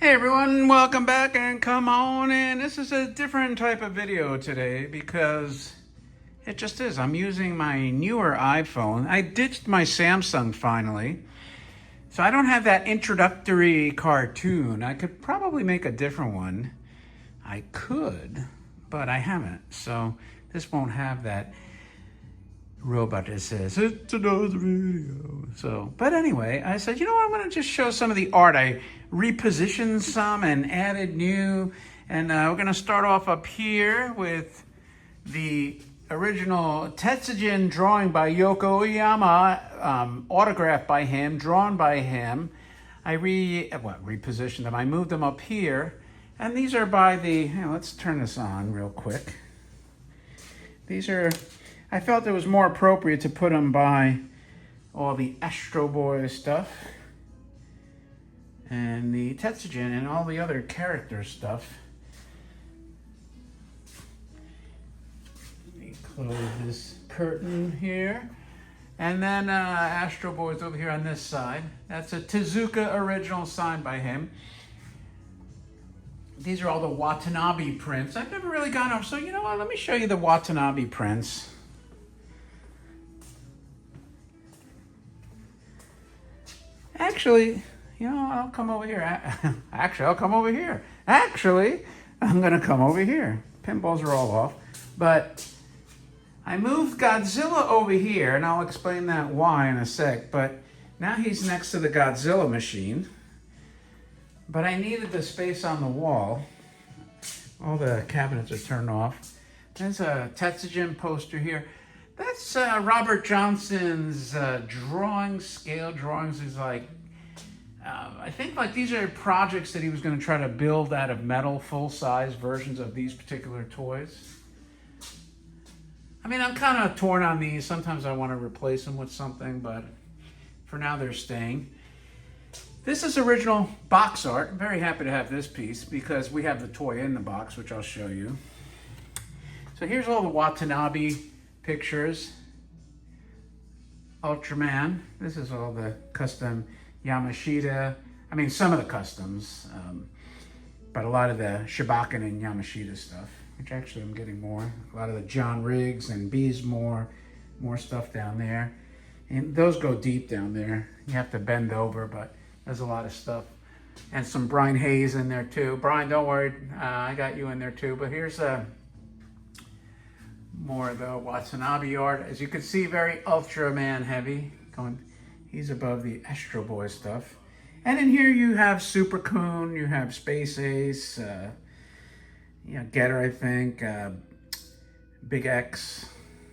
Hey everyone, welcome back and come on in. This is a different type of video today because it just is. I'm using my newer iPhone. I ditched my Samsung finally. So I don't have that introductory cartoon. I could probably make a different one. I could, but I haven't. So this won't have that robot that says, it's another video. So, but anyway, I said, you know what, I'm going to just show some of the art. I repositioned some and added new. And we're going to start off up here with the original Tetsujin drawing by Yoko Oyama, autographed by him, drawn by him. I repositioned them. I moved them up here. And these are by the, let's turn this on real quick. These are, I felt it was more appropriate to put them by all the Astro Boy stuff and the Tetsujin and all the other character stuff. Let me close this curtain here. And then Astro Boy's over here on this side. That's a Tezuka original signed by him. These are all the Watanabe prints. I've never really gone over, so you know what, let me show you the Watanabe prints. Actually, I'll come over here. Actually, I'll come over here. Actually, I'm going to come over here. Pinballs are all off. But I moved Godzilla over here, and I'll explain that why in a sec. But now he's next to the Godzilla machine. But I needed the space on the wall. All the cabinets are turned off. There's a Tetsujin poster here. That's Robert Johnson's scale drawings. He's like, I think like these are projects that he was going to try to build out of metal, full-size versions of these particular toys. I mean, I'm kind of torn on these. Sometimes I want to replace them with something, but for now they're staying. This is original box art. I'm very happy to have this piece because we have the toy in the box, which I'll show you. So here's all the Watanabe pictures. Ultraman. This is all the custom Yamashita. I mean, some of the customs, but a lot of the Shibaken and Yamashita stuff, which actually I'm getting more. A lot of the John Riggs and Beesmore, more stuff down there. And those go deep down there. You have to bend over, but there's a lot of stuff. And some Brian Hayes in there too. Brian, don't worry, I got you in there too. But here's more of the Watanabe art. As you can see, very Ultraman heavy. He's above the Astro Boy stuff. And in here you have Super Coon, you have Space Ace, Getter, I think, Big X,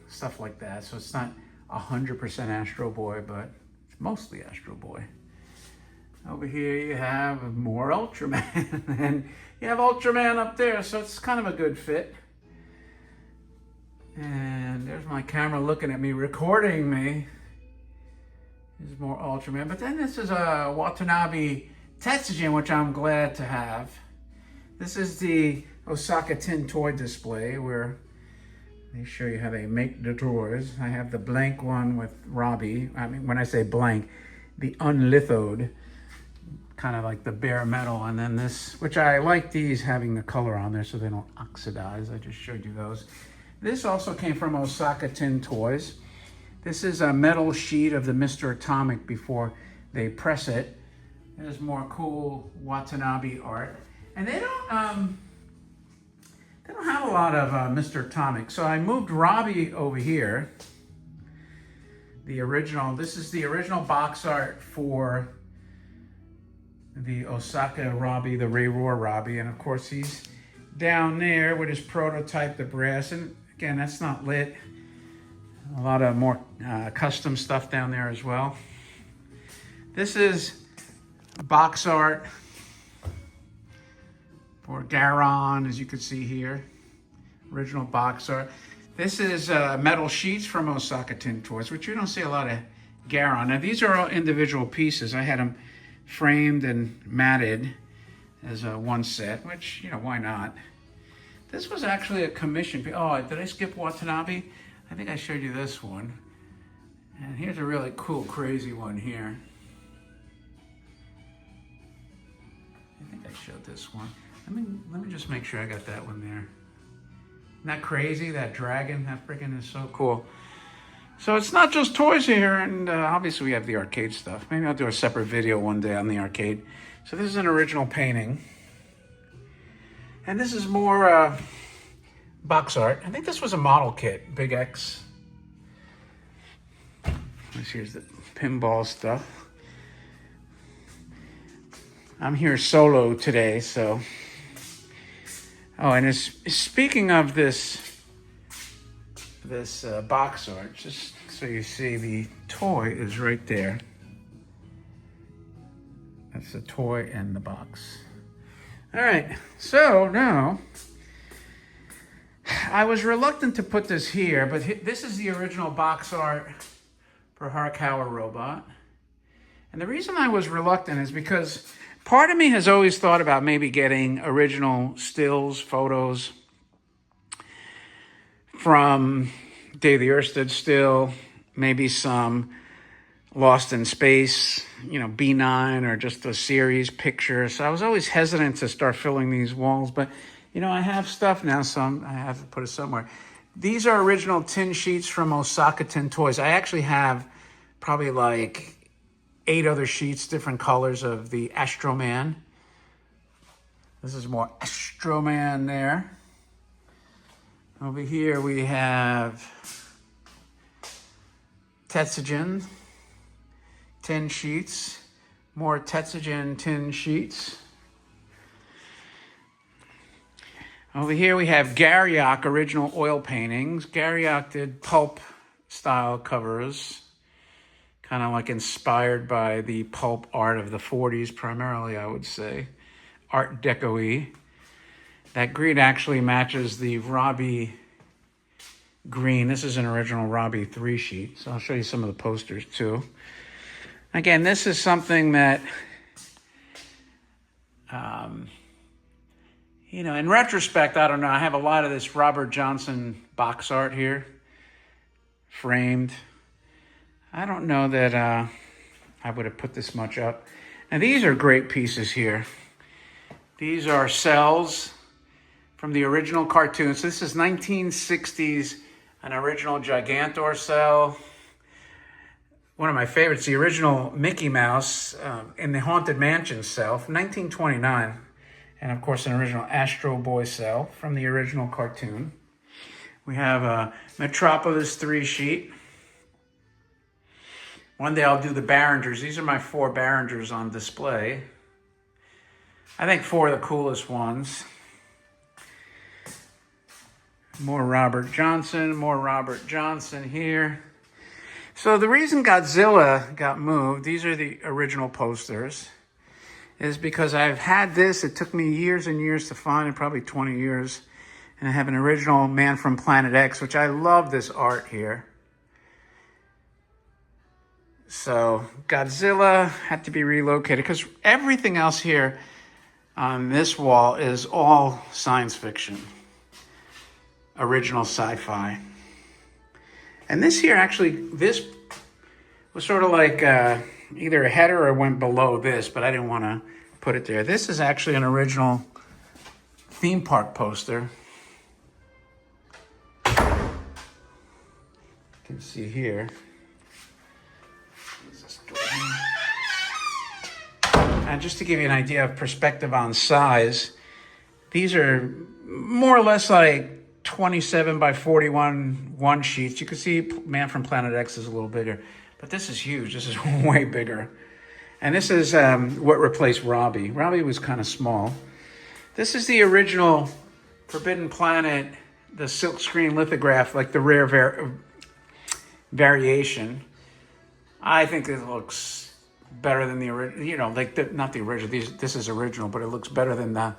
stuff like that. So it's not 100% Astro Boy, but it's mostly Astro Boy. Over here you have more Ultraman, and you have Ultraman up there, so it's kind of a good fit. And there's my camera looking at me, recording me. There's more Ultraman. But then this is a Watanabe Tetsujin, which I'm glad to have. This is the Osaka Tin Toy display where they show you how they make the toys. I have the blank one with Robbie. I mean, when I say blank, the unlithoed, kind of like the bare metal. And then this, which I like these having the color on there so they don't oxidize. I just showed you those. This also came from Osaka Tin Toys. This is a metal sheet of the Mr. Atomic before they press it. There's more cool Watanabe art. And they don't have a lot of Mr. Atomic. So I moved Robbie over here. The original, this is the original box art for the Osaka Robbie, the Ray Roar Robbie. And of course he's down there with his prototype, the brass. And again, that's not lit. A lot of more custom stuff down there as well. This is box art for Garon, as you can see here. Original box art. This is metal sheets from Osaka Tin Toys, which you don't see a lot of Garon. Now these are all individual pieces. I had them framed and matted as one set, which, why not? This was actually a commission piece. Oh, did I skip Watanabe? I think I showed you this one. And here's a really cool, crazy one here. I think I show this one. Let me just make sure I got that one there. Isn't that crazy? That dragon, that freaking is so cool. So it's not just toys here, and obviously we have the arcade stuff. Maybe I'll do a separate video one day on the arcade. So this is an original painting. And this is more box art. I think this was a model kit, Big X. Here's the pinball stuff. I'm here solo today, so. Oh, and speaking of this box art, just so you see, the toy is right there. That's the toy and the box. All right, so now, I was reluctant to put this here, but this is the original box art for Harukawa Robot. And the reason I was reluctant is because part of me has always thought about maybe getting original stills, photos from Day the Earth Stood Still, maybe some Lost in Space, you know, B9, or just a series picture. So I was always hesitant to start filling these walls, but you know, I have stuff now, so I have to put it somewhere. These are original tin sheets from Osaka Tin Toys. I actually have probably like 8 other sheets, different colors of the Astro Man. This is more Astro Man there. Over here we have Tetsujin tin sheets, more Tetsujin tin sheets. Over here we have Garyock original oil paintings. Garyock did pulp style covers, kind of like inspired by the pulp art of the 40s primarily, I would say. Art Deco-y. That green actually matches the Robbie green. This is an original Robbie 3 sheet, so I'll show you some of the posters too. Again, this is something that, you know, in retrospect, I don't know. I have a lot of this Robert Johnson box art here, framed. I don't know that I would have put this much up. Now, these are great pieces here. These are cells from the original cartoons. This is 1960s, an original Gigantor cell. One of my favorites, the original Mickey Mouse in the Haunted Mansion cell from 1929. And of course, an original Astro Boy cell from the original cartoon. We have a Metropolis 3 sheet. One day I'll do the Barringers. These are my 4 Barringers on display. I think 4 of the coolest ones. More Robert Johnson here. So the reason Godzilla got moved, these are the original posters, is because I've had this. It took me years and years to find, probably 20 years. And I have an original Man from Planet X, which I love this art here. So Godzilla had to be relocated because everything else here on this wall is all science fiction, original sci-fi. And this here, actually, this was sort of like either a header or went below this, but I didn't want to put it there. This is actually an original theme park poster. You can see here. And just to give you an idea of perspective on size, these are more or less like 27 by 41 one sheets. You can see Man from Planet X is a little bigger, but this is huge. This is way bigger. And this is what replaced Robbie. Robbie was kind of small. This is the original Forbidden Planet, the silkscreen lithograph, like the rare variation. I think it looks better than the original, you know, like not the original. This is original, but it looks better than the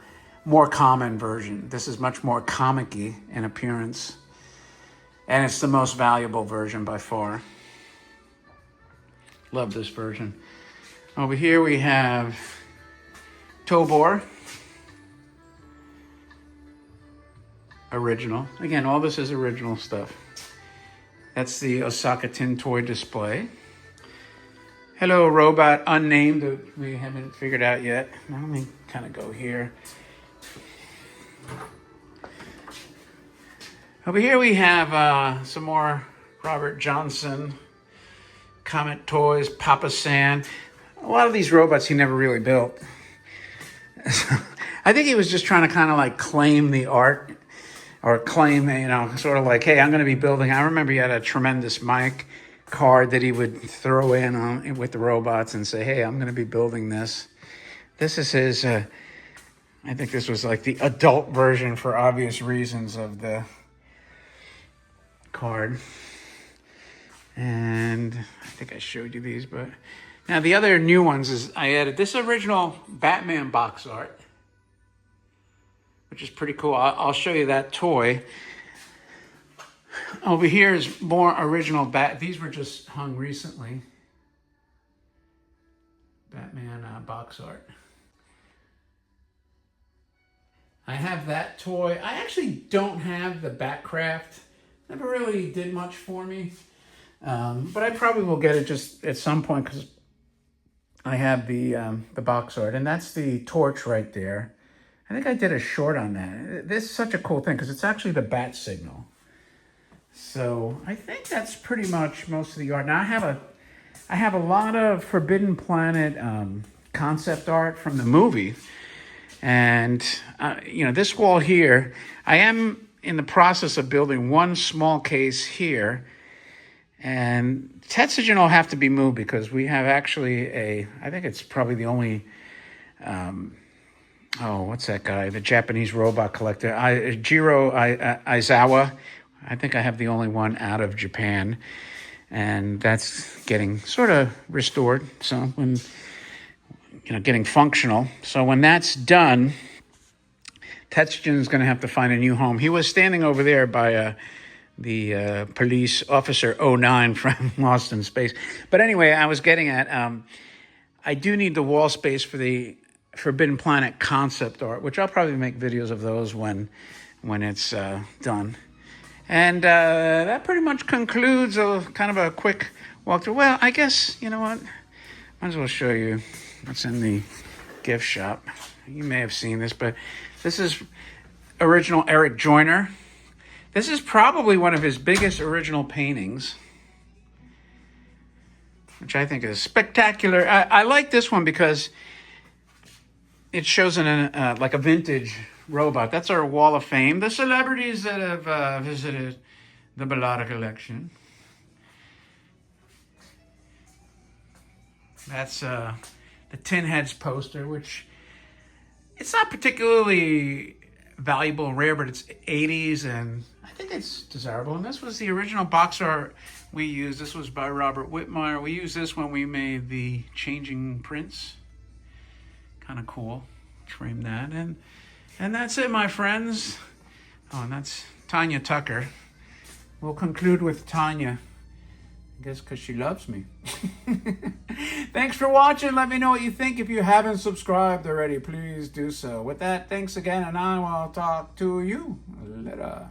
more common version. This is much more comic-y in appearance. And it's the most valuable version by far. Love this version. Over here we have Tobor. Original. Again, all this is original stuff. That's the Osaka Tin Toy display. Hello, robot unnamed that we haven't figured out yet. Now let me kind of go here. Over here we have some more Robert Johnson, Comet Toys, Papa San. A lot of these robots he never really built. I think he was just trying to kind of like claim the art, or claim, sort of like, hey, I'm going to be building. I remember he had a Tremendous Mike card that he would throw in with the robots and say, hey, I'm going to be building this. This is his, I think this was like the adult version for obvious reasons of the card. And I think I showed you these, but now the other new ones is I added this original Batman box art, which is pretty cool. I'll show you that toy. Over here is more original These were just hung recently. Batman box art. I have that toy. I actually don't have the Batcraft. Never really did much for me. But I probably will get it just at some point because I have the box art. And that's the torch right there. I think I did a short on that. This is such a cool thing because it's actually the bat signal. So I think that's pretty much most of the art. Now I have a lot of Forbidden Planet concept art from the movie. And, this wall here, I am in the process of building one small case here. And Tetsugen will have to be moved because we have actually I think it's probably the only, what's that guy? The Japanese robot collector, Jiro Aizawa. I think I have the only one out of Japan. And that's getting sort of restored. So when, getting functional. So when that's done, Tetsugen is going to have to find a new home. He was standing over there by the police officer 09 from Lost in Space. But anyway, I was getting at, I do need the wall space for the Forbidden Planet concept art, which I'll probably make videos of those when it's done. And that pretty much concludes a kind of a quick walkthrough. Well, I guess, you know what? Might as well show you what's in the gift shop. You may have seen this, but this is original Eric Joyner. This is probably one of his biggest original paintings, which I think is spectacular. I like this one because it shows like a vintage robot. That's our Wall of Fame. The celebrities that have visited the Bellotta collection. That's the Tin Heads poster, which it's not particularly valuable and rare, but it's 80s and I think it's desirable. And this was the original box art we used. This was by Robert Whitmire. We used this when we made the Changing Prince. Kind of cool. Frame that. And that's it, my friends. Oh, and that's Tanya Tucker. We'll conclude with Tanya. I guess because she loves me. Thanks for watching. Let me know what you think. If you haven't subscribed already, please do so. With that, thanks again, and I will talk to you later.